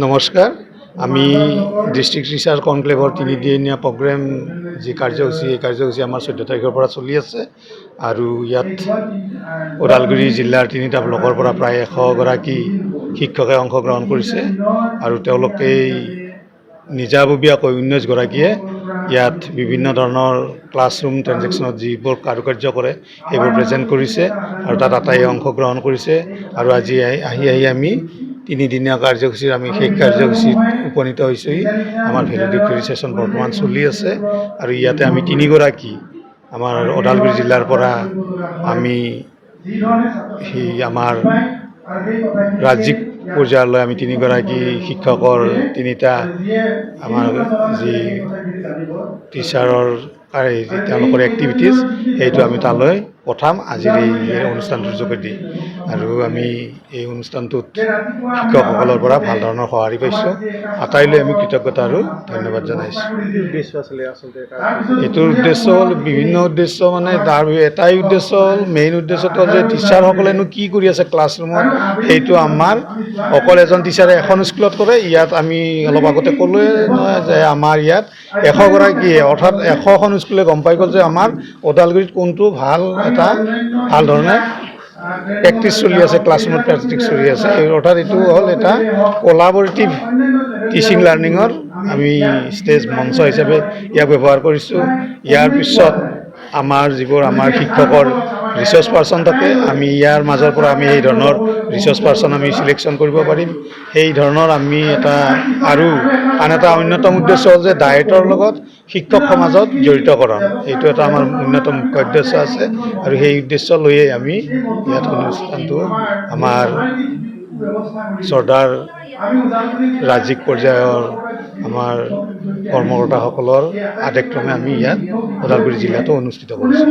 নমস্কাৰ। আমি district teacher কনক্লেভৰ তিনিদিনীয়া প্ৰগ্ৰেম যি কাৰ্যসূচী এই কাৰ্যসূচী আমাৰ 14 তাৰিখৰ পৰা চলি আছে আৰু ইয়াত ওদালগুৰি জিলাৰ তিনিটা ব্লকৰ পৰা প্ৰায় 100 গৰাকী শিক্ষকে অংশগ্ৰহণ কৰিছে আৰু তেওঁলোকে নিজাববীয়াকৈ 19 গৰাকীয়ে ইয়াত বিভিন্ন ধৰণৰ ক্লাছৰুম ট্ৰেনজেকশ্যনত যিবোৰ কাৰুকাৰ্য কৰে সেইবোৰ প্ৰেজেণ্ট কৰিছে আৰু তাত আটাইয়ে অংশগ্ৰহণ কৰিছে আৰু আজি আহি আমি তিনিদিনীয়া কাৰ্যসূচীৰ আমি সেই কাৰ্যসূচীত উপনীত হৈছোঁহি। আমাৰ ভেলিডিক্টৰী ছেশ্যন বৰ্তমান চলি আছে আৰু ইয়াতে আমি 3 গৰাকী আমাৰ ওদালগুৰি জিলাৰ পৰা আমি আমাৰ ৰাজ্যিক পৰ্যায়লৈ আমি 3 গৰাকী শিক্ষকৰ 3টা আমাৰ যি টিচাৰৰ তেওঁলোকৰ এক্টিভিটিজ সেইটো আমি তালৈ পঠাম আজিৰ এই অনুষ্ঠানটোৰ যোগেদি আৰু আমি এই অনুষ্ঠানটোত শিক্ষকসকলৰ পৰা ভাল ধৰণৰ সঁহাৰি পাইছোঁ। আটাইলৈ আমি কৃতজ্ঞতা আৰু ধন্যবাদ জনাইছোঁ। এইটোৰ উদ্দেশ্য হ'ল বিভিন্ন উদ্দেশ্য, মানে তাৰ এটাই উদ্দেশ্য হ'ল মেইন উদ্দেশ্যটো হ'ল যে টিচাৰসকলেনো কি কৰি আছে ক্লাছৰুমত সেইটো আমাৰ অকল এজন টিচাৰে এখন স্কুলত কৰে। ইয়াত আমি অলপ আগতে ক'লোৱে নহয় যে আমাৰ ইয়াত 100 গৰাকীয়ে অৰ্থাৎ 100খন স্কুলে গম পাই গ'ল যে আমাৰ ওদালগুৰিত কোনটো ভাল ধৰণে প্ৰেক্টিছ চলি আছে, ক্লাছৰুমত প্ৰেক্টিছ চলি আছে। অৰ্থাৎ এইটো হ'ল এটা কোলাবৰেটিভ টিচিং লাৰ্ণিঙৰ আমি ষ্টেজ মঞ্চ হিচাপে ইয়াক ব্যৱহাৰ কৰিছোঁ। ইয়াৰ পিছত আমাৰ যিবোৰ আমাৰ শিক্ষকৰ ৰিচৰ্চ পাৰ্চন থাকে, আমি ইয়াৰ মাজৰ পৰা আমি এই ধৰণৰ ৰিচৰ্চ পাৰ্চন আমি চিলেকশ্যন কৰিব পাৰিম। সেই ধৰণৰ আমি আৰু আন এটা অন্যতম উদ্দেশ্য হ'ল যে ডায়েটৰ লগত শিক্ষক সমাজত জড়িতকৰণ, এইটো এটা আমাৰ অন্যতম মুখ্য উদ্দেশ্য আছে আৰু সেই উদ্দেশ্য লৈয়ে আমি ইয়াত অনুষ্ঠানটো আমাৰ চৰ্দাৰ ৰাজ্যিক পৰ্যায়ৰ আমাৰ কৰ্মকৰ্তাসকলৰ আদেশক্ৰমে আমি ইয়াত ওদালগুৰি জিলাতো অনুষ্ঠিত কৰিছোঁ।